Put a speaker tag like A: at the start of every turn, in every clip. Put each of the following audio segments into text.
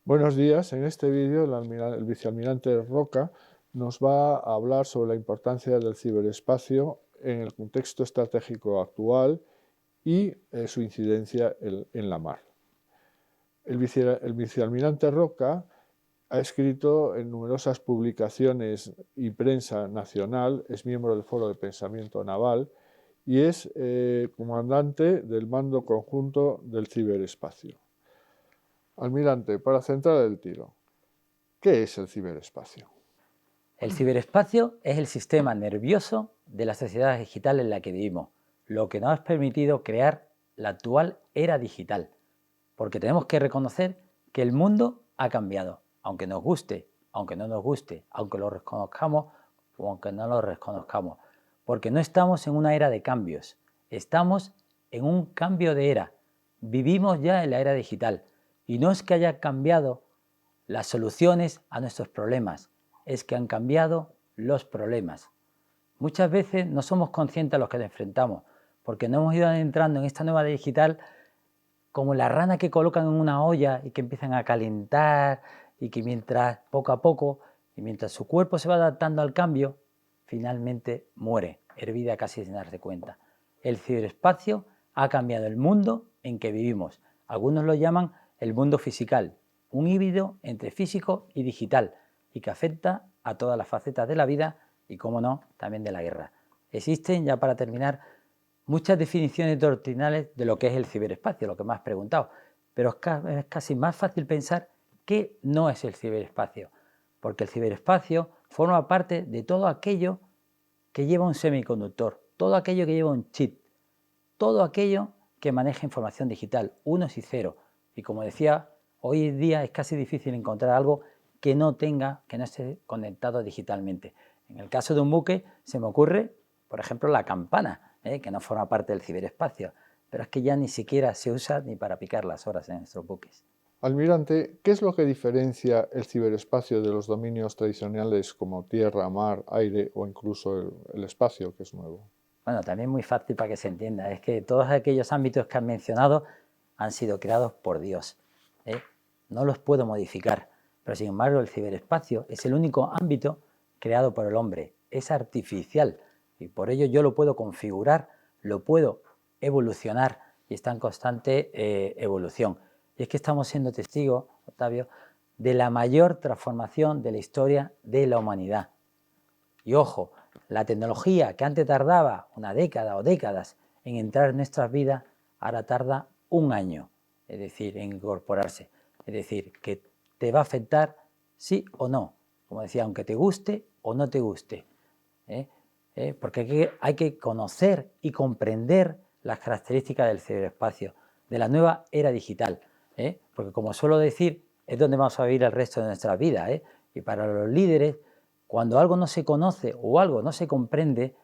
A: Buenos días, en este vídeo el vicealmirante Roca nos va a hablar sobre la importancia del ciberespacio en el contexto estratégico actual y su incidencia en la mar. El vicealmirante Roca ha escrito en numerosas publicaciones y prensa nacional, es miembro del Foro de Pensamiento Naval y es comandante del Mando Conjunto del Ciberespacio. Almirante, para centrar el tiro, ¿qué es el ciberespacio?
B: El ciberespacio es el sistema nervioso de la sociedad digital en la que vivimos, lo que nos ha permitido crear la actual era digital, porque tenemos que reconocer que el mundo ha cambiado, aunque nos guste, aunque no nos guste, aunque lo reconozcamos o aunque no lo reconozcamos, porque no estamos en una era de cambios, estamos en un cambio de era, vivimos ya en la era digital y no es que haya cambiado las soluciones a nuestros problemas, es que han cambiado los problemas. Muchas veces no somos conscientes a los que nos enfrentamos, porque no hemos ido entrando en esta nueva era digital como la rana que colocan en una olla y que empiezan a calentar y que mientras poco a poco y mientras su cuerpo se va adaptando al cambio, finalmente muere, hervida casi sin darse cuenta. El ciberespacio ha cambiado el mundo en que vivimos. Algunos lo llaman el mundo fisical, un híbrido entre físico y digital y que afecta a todas las facetas de la vida y, como no, también de la guerra. Existen, ya para terminar, muchas definiciones doctrinales de lo que es el ciberespacio, lo que me has preguntado, pero es casi más fácil pensar qué no es el ciberespacio, porque el ciberespacio forma parte de todo aquello que lleva un semiconductor, todo aquello que lleva un chip, todo aquello que maneja información digital, unos y ceros. Y como decía, hoy en día es casi difícil encontrar algo que no esté conectado digitalmente. En el caso de un buque se me ocurre, por ejemplo, la campana, que no forma parte del ciberespacio, pero es que ya ni siquiera se usa ni para picar las horas en nuestros buques.
A: Almirante, ¿qué es lo que diferencia el ciberespacio de los dominios tradicionales como tierra, mar, aire o incluso el espacio, que es nuevo?
B: Bueno, también muy fácil para que se entienda, es que todos aquellos ámbitos que han mencionado han sido creados por Dios. No los puedo modificar, pero sin embargo el ciberespacio es el único ámbito creado por el hombre, es artificial y por ello yo lo puedo configurar, lo puedo evolucionar y está en constante evolución. Y es que estamos siendo testigos, Octavio, de la mayor transformación de la historia de la humanidad. Y ojo, la tecnología que antes tardaba una década o décadas en entrar en nuestras vidas, ahora tarda un año, es decir, en incorporarse. Es decir, que te va a afectar sí o no, como decía, aunque te guste o no te guste. Porque hay que conocer y comprender las características del ciberespacio, de la nueva era digital. Porque como suelo decir, es donde vamos a vivir el resto de nuestra vida. Y para los líderes, cuando algo no se conoce o algo no se comprende,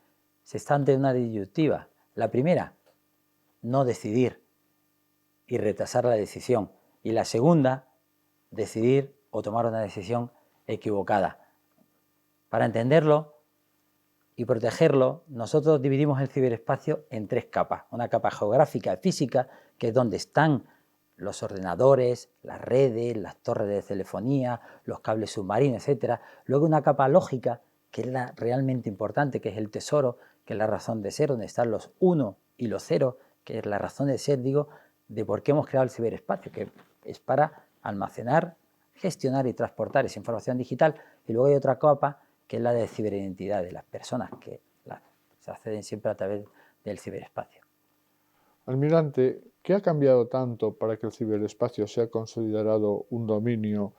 B: se está ante una disyuntiva. La primera, no decidir y retrasar la decisión. Y la segunda, decidir o tomar una decisión equivocada. Para entenderlo y protegerlo, nosotros dividimos el ciberespacio en tres capas. Una capa geográfica, física, que es donde están los ordenadores, las redes, las torres de telefonía, los cables submarinos, etc. Luego una capa lógica, que es la realmente importante, que es el tesoro, que es la razón de ser, donde están los 1 y los 0, que es la razón de ser, digo, de por qué hemos creado el ciberespacio, que es para almacenar, gestionar y transportar esa información digital. Y luego hay otra capa, que es la de ciberidentidad de las personas, que se acceden siempre a través del ciberespacio.
A: Almirante, ¿qué ha cambiado tanto para que el ciberespacio sea considerado un dominio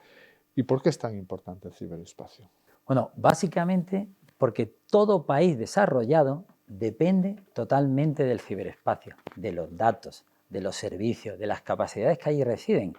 A: y por qué es tan importante el ciberespacio?
B: Bueno, básicamente porque todo país desarrollado depende totalmente del ciberespacio, de los datos, de los servicios, de las capacidades que allí residen.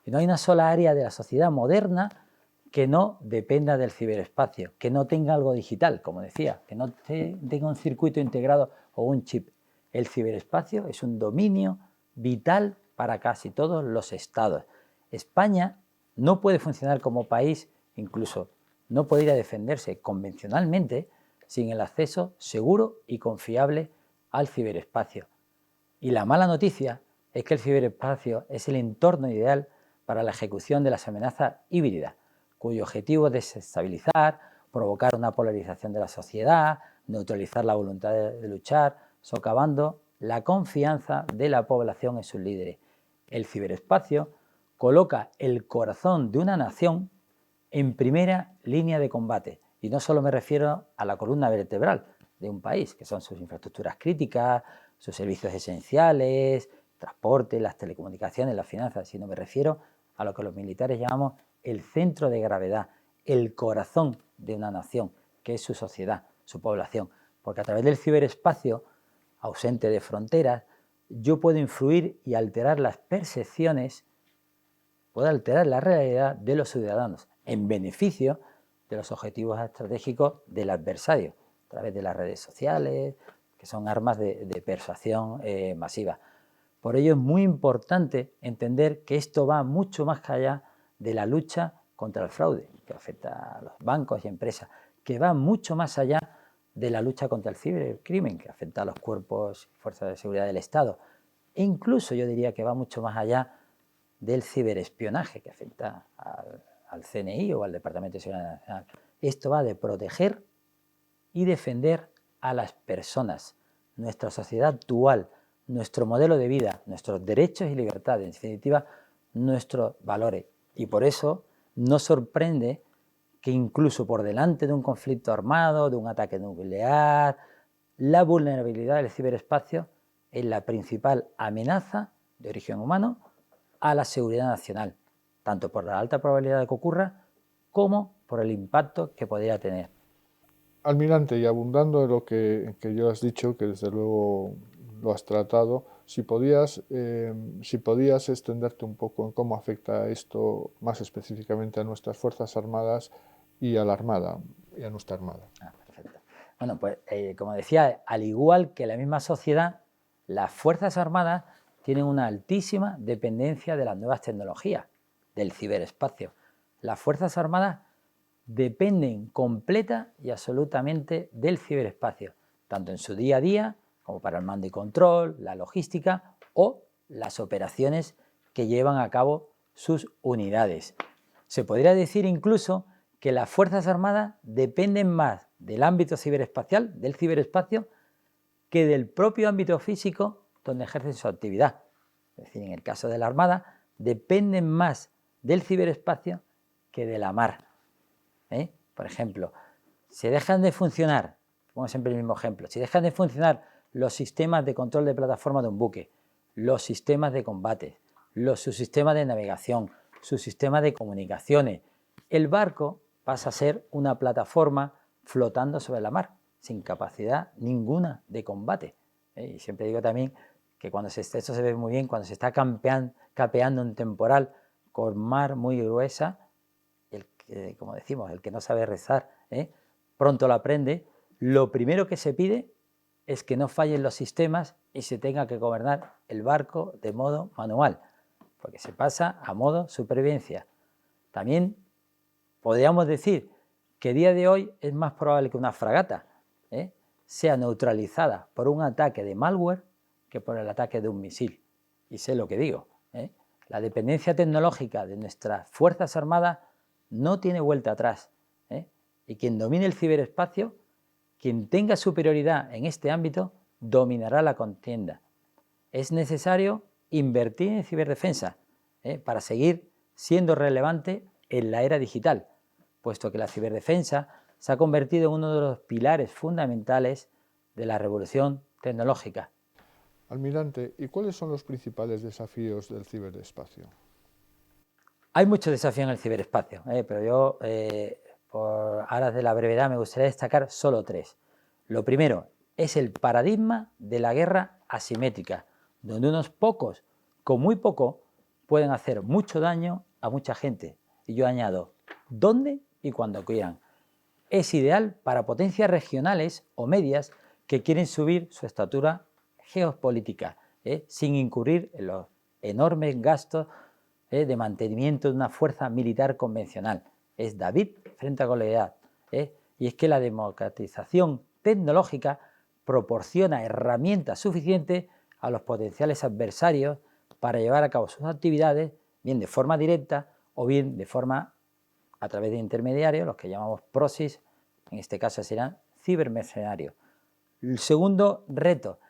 B: Y no hay una sola área de la sociedad moderna que no dependa del ciberespacio, que no tenga algo digital, como decía, que no tenga un circuito integrado o un chip. El ciberespacio es un dominio vital para casi todos los estados. España no puede funcionar como país, incluso no puede ir a defenderse convencionalmente sin el acceso seguro y confiable al ciberespacio. Y la mala noticia es que el ciberespacio es el entorno ideal para la ejecución de las amenazas híbridas, cuyo objetivo es desestabilizar, provocar una polarización de la sociedad, neutralizar la voluntad de luchar, socavando la confianza de la población en sus líderes. El ciberespacio coloca el corazón de una nación en primera línea de combate. Y no solo me refiero a la columna vertebral de un país, que son sus infraestructuras críticas, sus servicios esenciales, transporte, las telecomunicaciones, las finanzas, sino me refiero a lo que los militares llamamos el centro de gravedad, el corazón de una nación, que es su sociedad, su población. Porque a través del ciberespacio, ausente de fronteras, yo puedo influir y alterar las percepciones, puedo alterar la realidad de los ciudadanos en beneficio de los objetivos estratégicos del adversario, a través de las redes sociales, que son armas de persuasión masiva. Por ello es muy importante entender que esto va mucho más allá de la lucha contra el fraude, que afecta a los bancos y empresas, que va mucho más allá de la lucha contra el cibercrimen, que afecta a los cuerpos y fuerzas de seguridad del Estado. E incluso yo diría que va mucho más allá del ciberespionaje, que afecta al CNI o al Departamento de Seguridad Nacional. Esto va de proteger y defender a las personas, nuestra sociedad actual, nuestro modelo de vida, nuestros derechos y libertades, en definitiva, nuestros valores. Y por eso no sorprende que incluso por delante de un conflicto armado, de un ataque nuclear, la vulnerabilidad del ciberespacio es la principal amenaza de origen humano a la seguridad nacional, tanto por la alta probabilidad de que ocurra como por el impacto que podría tener.
A: Almirante, y abundando en lo que yo has dicho, que desde luego lo has tratado, si podías extenderte un poco en cómo afecta esto más específicamente a nuestras Fuerzas Armadas y a la Armada, y a nuestra Armada.
B: Perfecto. Bueno, pues como decía, al igual que la misma sociedad, las Fuerzas Armadas tienen una altísima dependencia de las nuevas tecnologías, del ciberespacio. Las Fuerzas Armadas dependen completa y absolutamente del ciberespacio, tanto en su día a día como para el mando y control, la logística o las operaciones que llevan a cabo sus unidades. Se podría decir incluso que las Fuerzas Armadas dependen más del ámbito ciberespacial, del ciberespacio, que del propio ámbito físico donde ejercen su actividad. Es decir, en el caso de la Armada, dependen más del ciberespacio que de la mar. Por ejemplo, si dejan de funcionar, pongo siempre el mismo ejemplo, si dejan de funcionar los sistemas de control de plataforma de un buque, los sistemas de combate, los subsistemas de navegación, sus sistemas de comunicaciones, el barco pasa a ser una plataforma flotando sobre la mar, sin capacidad ninguna de combate. Y siempre digo también que esto se ve muy bien cuando se está capeando un temporal con mar muy gruesa, como decimos, el que no sabe rezar, pronto lo aprende. Lo primero que se pide es que no fallen los sistemas y se tenga que gobernar el barco de modo manual, porque se pasa a modo supervivencia. También podríamos decir que a día de hoy es más probable que una fragata sea neutralizada por un ataque de malware que por el ataque de un misil. Y sé lo que digo. La dependencia tecnológica de nuestras Fuerzas Armadas no tiene vuelta atrás. Y quien domine el ciberespacio, quien tenga superioridad en este ámbito, dominará la contienda. Es necesario invertir en ciberdefensa para seguir siendo relevante en la era digital, puesto que la ciberdefensa se ha convertido en uno de los pilares fundamentales de la revolución tecnológica.
A: Almirante, ¿y cuáles son los principales desafíos del ciberespacio?
B: Hay muchos desafíos en el ciberespacio, pero yo, por aras de la brevedad, me gustaría destacar solo 3. Lo primero es el paradigma de la guerra asimétrica, donde unos pocos, con muy poco, pueden hacer mucho daño a mucha gente. Y yo añado, ¿dónde y cuando quieran? Es ideal para potencias regionales o medias que quieren subir su estatura geopolítica, sin incurrir en los enormes gastos de mantenimiento de una fuerza militar convencional. Es David frente a Goliat. Y es que la democratización tecnológica proporciona herramientas suficientes a los potenciales adversarios para llevar a cabo sus actividades bien de forma directa o bien de forma a través de intermediarios, los que llamamos proxies, en este caso serán cibermercenarios. El segundo reto,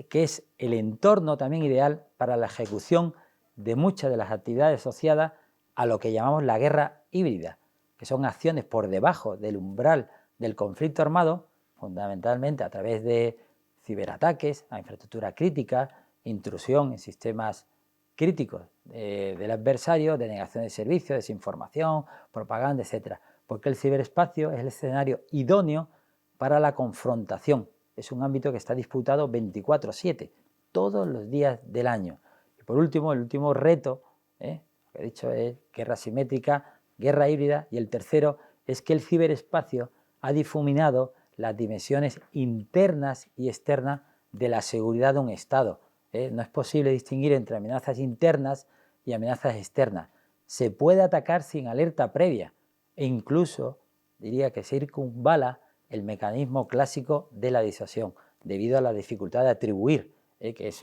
B: que es el entorno también ideal para la ejecución de muchas de las actividades asociadas a lo que llamamos la guerra híbrida, que son acciones por debajo del umbral del conflicto armado, fundamentalmente a través de ciberataques a infraestructura crítica, intrusión en sistemas críticos del adversario, denegación de servicios, desinformación, propaganda, etc. Porque el ciberespacio es el escenario idóneo para la confrontación. Es un ámbito que está disputado 24/7, todos los días del año. Y por último, el último reto, que he dicho es guerra asimétrica, guerra híbrida, y el tercero es que el ciberespacio ha difuminado las dimensiones internas y externas de la seguridad de un Estado. No es posible distinguir entre amenazas internas y amenazas externas. Se puede atacar sin alerta previa e incluso, diría que circunvala el mecanismo clásico de la disuasión, debido a la dificultad de atribuir, que es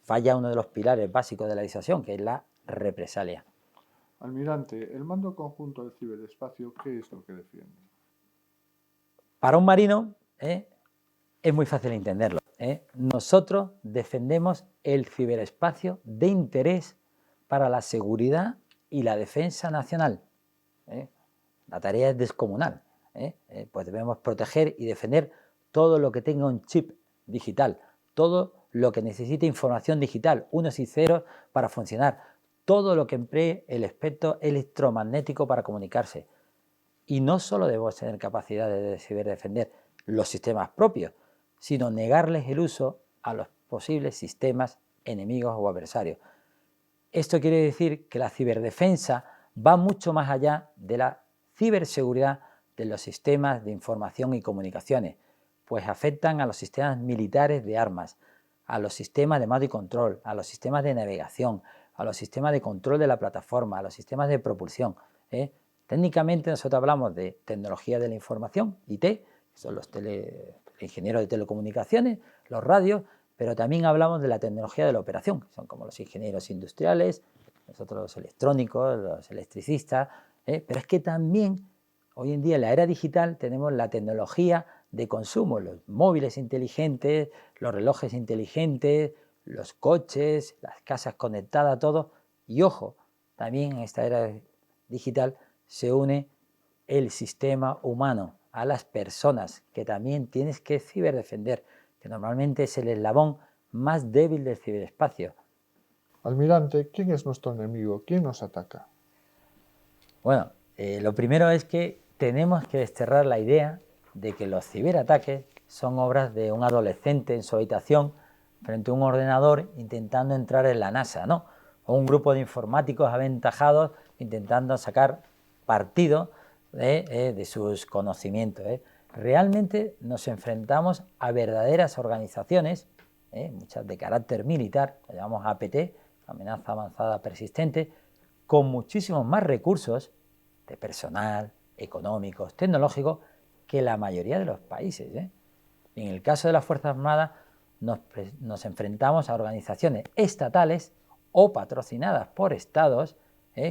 B: falla uno de los pilares básicos de la disuasión, que es la represalia.
A: Almirante, el mando conjunto del ciberespacio, ¿qué es lo que defiende?
B: Para un marino es muy fácil entenderlo. Nosotros defendemos el ciberespacio de interés para la seguridad y la defensa nacional. La tarea es descomunal. Pues debemos proteger y defender todo lo que tenga un chip digital, todo lo que necesite información digital, unos y ceros para funcionar, todo lo que emplee el espectro electromagnético para comunicarse. Y no solo debemos tener capacidad de ciberdefender los sistemas propios, sino negarles el uso a los posibles sistemas enemigos o adversarios. Esto quiere decir que la ciberdefensa va mucho más allá de la ciberseguridad de los sistemas de información y comunicaciones, pues afectan a los sistemas militares de armas, a los sistemas de mando y control, a los sistemas de navegación, a los sistemas de control de la plataforma, a los sistemas de propulsión. Técnicamente nosotros hablamos de tecnología de la información, IT, que son los ingenieros de telecomunicaciones, los radios, pero también hablamos de la tecnología de la operación, que son como los ingenieros industriales, nosotros los electrónicos, los electricistas, pero es que también hoy en día en la era digital tenemos la tecnología de consumo, los móviles inteligentes, los relojes inteligentes, los coches, las casas conectadas, todo. Y ojo, también en esta era digital se une el sistema humano a las personas, que también tienes que ciberdefender, que normalmente es el eslabón más débil del ciberespacio.
A: Almirante, ¿quién es nuestro enemigo? ¿Quién nos ataca?
B: Bueno, lo primero es que tenemos que desterrar la idea de que los ciberataques son obras de un adolescente en su habitación frente a un ordenador intentando entrar en la NASA, ¿no? O un grupo de informáticos aventajados intentando sacar partido de sus conocimientos. Realmente nos enfrentamos a verdaderas organizaciones, muchas de carácter militar, que llamamos APT, amenaza avanzada persistente, con muchísimos más recursos de personal, económicos, tecnológicos, que la mayoría de los países. En el caso de las Fuerzas Armadas nos enfrentamos a organizaciones estatales o patrocinadas por estados,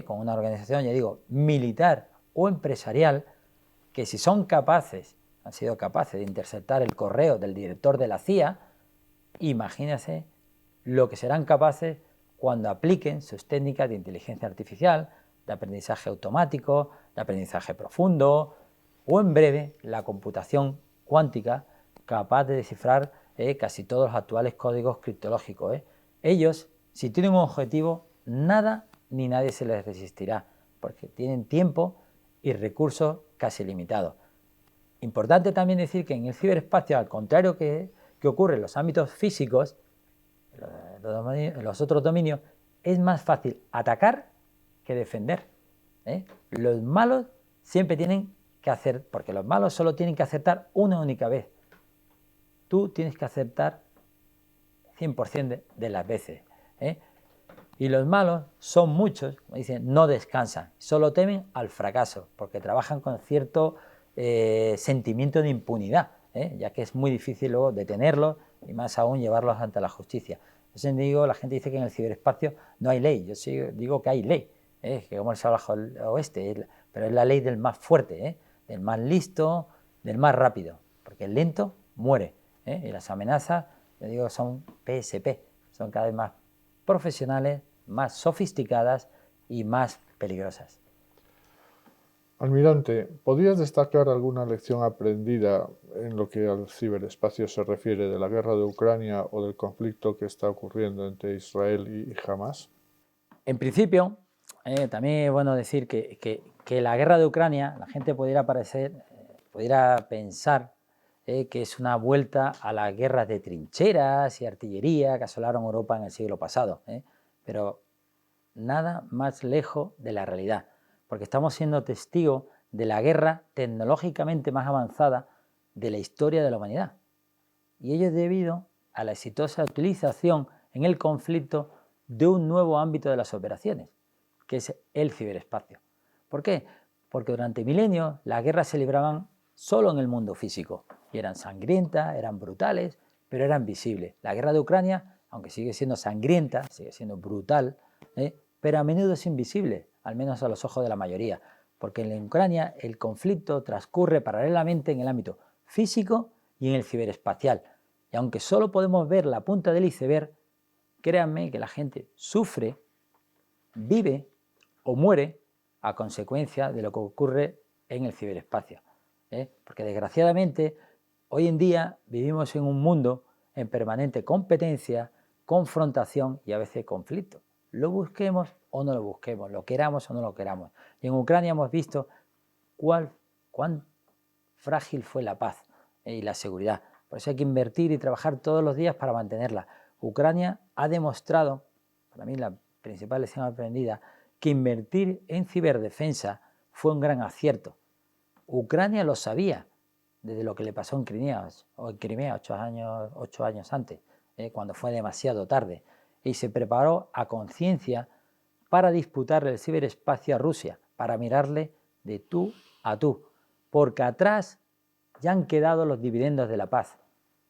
B: con una organización, ya digo, militar o empresarial, que si son capaces, han sido capaces de interceptar el correo del director de la CIA, imagínense lo que serán capaces cuando apliquen sus técnicas de inteligencia artificial, de aprendizaje automático, de aprendizaje profundo, o en breve la computación cuántica capaz de descifrar casi todos los actuales códigos criptológicos. Ellos, si tienen un objetivo, nada ni nadie se les resistirá, porque tienen tiempo y recursos casi limitados. Importante también decir que en el ciberespacio, al contrario que ocurre en los ámbitos físicos, en los otros dominios, es más fácil atacar que defender. Los malos siempre tienen que hacer, porque los malos solo tienen que acertar una única vez. Tú tienes que acertar 100% de las veces. Y los malos son muchos, como dicen, no descansan, solo temen al fracaso, porque trabajan con cierto sentimiento de impunidad, ya que es muy difícil luego detenerlos y más aún llevarlos ante la justicia. Yo siempre digo, la gente dice que en el ciberespacio no hay ley. Yo sí digo que hay ley, que como el salvaje oeste, pero es la ley del más fuerte, del más listo, del más rápido, porque el lento muere, y las amenazas, yo digo, son PSP, son cada vez más profesionales, más sofisticadas y más peligrosas.
A: Almirante, ¿podrías destacar alguna lección aprendida en lo que al ciberespacio se refiere de la guerra de Ucrania o del conflicto que está ocurriendo entre Israel y Hamas?
B: En principio, también es bueno decir que la guerra de Ucrania, la gente pudiera pensar que es una vuelta a las guerras de trincheras y artillería que asolaron Europa en el siglo pasado, pero nada más lejos de la realidad, porque estamos siendo testigos de la guerra tecnológicamente más avanzada de la historia de la humanidad. Y ello es debido a la exitosa utilización en el conflicto de un nuevo ámbito de las operaciones, que es el ciberespacio. ¿Por qué? Porque durante milenios las guerras se libraban solo en el mundo físico y eran sangrientas, eran brutales, pero eran visibles. La guerra de Ucrania, aunque sigue siendo sangrienta, sigue siendo brutal, pero a menudo es invisible, al menos a los ojos de la mayoría, porque en Ucrania el conflicto transcurre paralelamente en el ámbito físico y en el ciberespacial. Y aunque solo podemos ver la punta del iceberg, créanme que la gente sufre, vive o muere a consecuencia de lo que ocurre en el ciberespacio. Porque desgraciadamente hoy en día vivimos en un mundo en permanente competencia, confrontación y a veces conflicto. Lo busquemos o no lo busquemos, lo queramos o no lo queramos. Y en Ucrania hemos visto cuán frágil fue la paz y la seguridad. Por eso hay que invertir y trabajar todos los días para mantenerla. Ucrania ha demostrado, para mí la principal lección aprendida, que invertir en ciberdefensa fue un gran acierto. Ucrania lo sabía desde lo que le pasó en Crimea 8 años antes, cuando fue demasiado tarde, y se preparó a conciencia para disputarle el ciberespacio a Rusia, para mirarle de tú a tú, porque atrás ya han quedado los dividendos de la paz,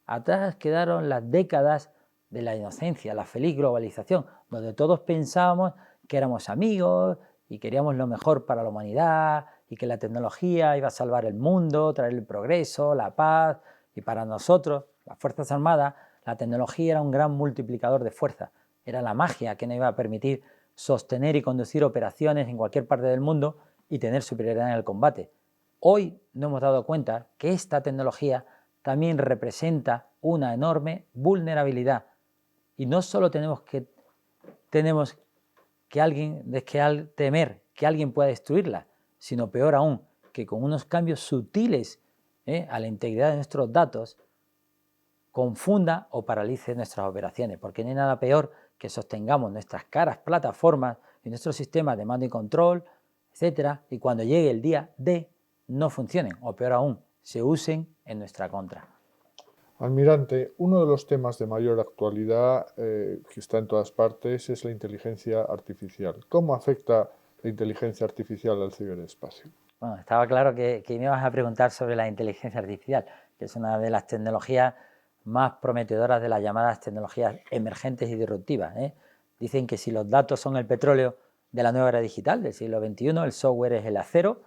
B: atrás quedaron las décadas de la inocencia, la feliz globalización, donde todos pensábamos que éramos amigos y queríamos lo mejor para la humanidad y que la tecnología iba a salvar el mundo, traer el progreso, la paz, y para nosotros, las Fuerzas Armadas, la tecnología era un gran multiplicador de fuerza, era la magia que nos iba a permitir sostener y conducir operaciones en cualquier parte del mundo y tener superioridad en el combate. Hoy nos hemos dado cuenta que esta tecnología también representa una enorme vulnerabilidad y no solo tenemos que temer que alguien pueda destruirla, sino peor aún, que con unos cambios sutiles a la integridad de nuestros datos confunda o paralice nuestras operaciones, porque no hay nada peor que sostengamos nuestras caras plataformas y nuestros sistemas de mando y control, etcétera, y cuando llegue el día D no funcionen, o peor aún, se usen en nuestra contra.
A: Almirante, uno de los temas de mayor actualidad que está en todas partes es la inteligencia artificial. ¿Cómo afecta la inteligencia artificial al ciberespacio?
B: Bueno, estaba claro que me ibas a preguntar sobre la inteligencia artificial, que es una de las tecnologías más prometedoras de las llamadas tecnologías emergentes y disruptivas. Dicen que si los datos son el petróleo de la nueva era digital del siglo XXI, el software es el acero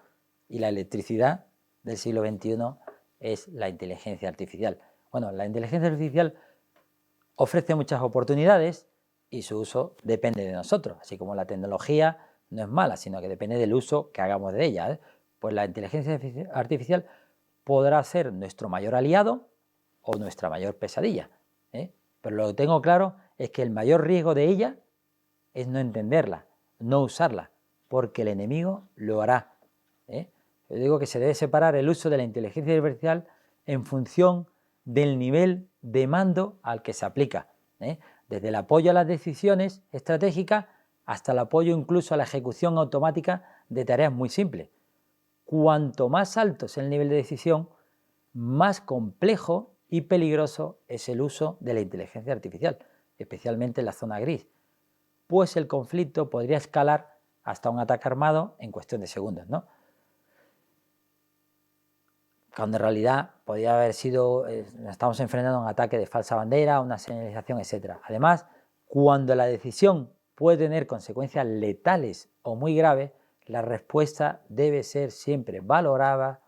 B: y la electricidad del siglo XXI es la inteligencia artificial. Bueno, la inteligencia artificial ofrece muchas oportunidades y su uso depende de nosotros, así como la tecnología no es mala, sino que depende del uso que hagamos de ella. Pues la inteligencia artificial podrá ser nuestro mayor aliado o nuestra mayor pesadilla. Pero lo que tengo claro es que el mayor riesgo de ella es no entenderla, no usarla, porque el enemigo lo hará. Yo digo que se debe separar el uso de la inteligencia artificial en función del nivel de mando al que se aplica, desde el apoyo a las decisiones estratégicas hasta el apoyo incluso a la ejecución automática de tareas muy simples. Cuanto más alto es el nivel de decisión, más complejo y peligroso es el uso de la inteligencia artificial, especialmente en la zona gris, pues el conflicto podría escalar hasta un ataque armado en cuestión de segundos, ¿no? Cuando en realidad podría haber sido, nos estamos enfrentando a un ataque de falsa bandera, una señalización, etc. Además, Cuando la decisión puede tener consecuencias letales o muy graves, la respuesta debe ser siempre valorada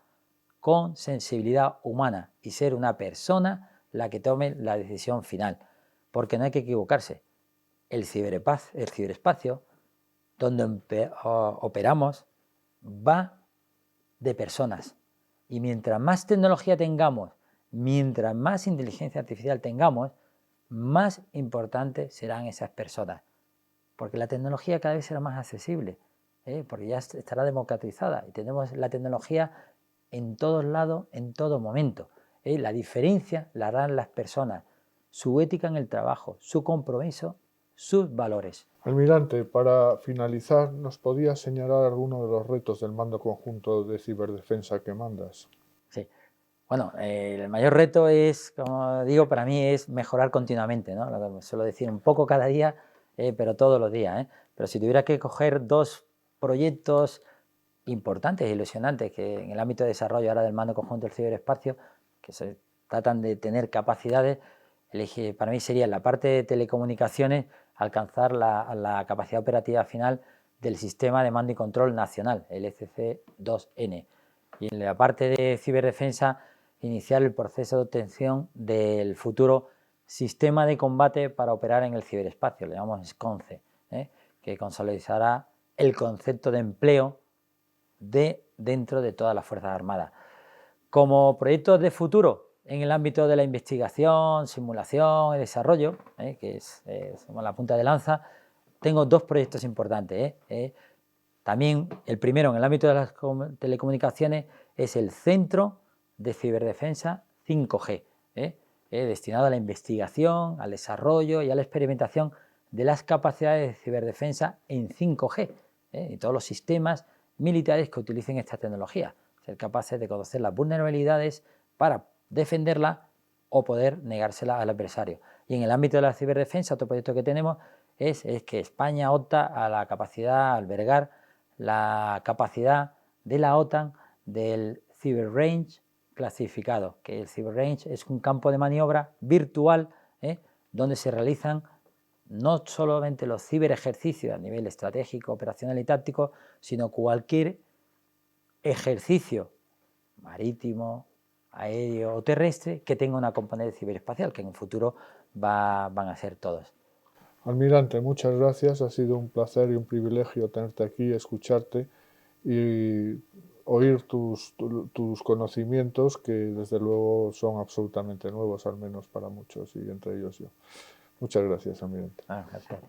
B: con sensibilidad humana y ser una persona la que tome la decisión final, porque no hay que equivocarse. El ciberespacio donde operamos va de personas, y mientras más tecnología tengamos, mientras más inteligencia artificial tengamos, más importantes serán esas personas, porque la tecnología cada vez será más accesible, porque ya estará democratizada y tenemos la tecnología en todos lados, en todo momento. La diferencia la harán las personas, su ética en el trabajo, su compromiso, sus valores.
A: Almirante, para finalizar, ¿nos podías señalar alguno de los retos del mando conjunto de ciberdefensa que mandas?
B: Sí. Bueno, el mayor reto es, como digo, para mí es mejorar continuamente, ¿no? Lo que suelo decir, un poco cada día, pero todos los días, ¿eh? Pero si tuviera que coger dos proyectos importantes e ilusionantes que en el ámbito de desarrollo ahora del mando conjunto del ciberespacio, que se tratan de tener capacidades, para mí sería en la parte de telecomunicaciones alcanzar la capacidad operativa final del sistema de mando y control nacional, el ECC2N. Y en la parte de ciberdefensa, iniciar el proceso de obtención del futuro sistema de combate para operar en el ciberespacio, le llamamos SCONCE, que consolidará el concepto de empleo dentro de todas las Fuerzas Armadas. Como proyectos de futuro en el ámbito de la investigación, simulación y desarrollo, que es la punta de lanza, tengo dos proyectos importantes. También el primero en el ámbito de las telecomunicaciones es el Centro de Ciberdefensa 5G, destinado a la investigación, al desarrollo y a la experimentación de las capacidades de ciberdefensa en 5G y todos los sistemas militares que utilicen esta tecnología, ser capaces de conocer las vulnerabilidades para defenderla o poder negársela al adversario. Y en el ámbito de la ciberdefensa, otro proyecto que tenemos es que España opta a la capacidad, a albergar la capacidad de la OTAN del Cyber Range clasificado, que el Cyber Range es un campo de maniobra virtual donde se realizan no solamente los ciberejercicios a nivel estratégico, operacional y táctico, sino cualquier ejercicio marítimo, aéreo o terrestre que tenga una componente ciberespacial, que en un futuro van a ser todos.
A: Almirante, muchas gracias. Ha sido un placer y un privilegio tenerte aquí, escucharte y oír tus conocimientos, que desde luego son absolutamente nuevos, al menos para muchos, y entre ellos yo. Muchas gracias, Almirante.
B: Gracias.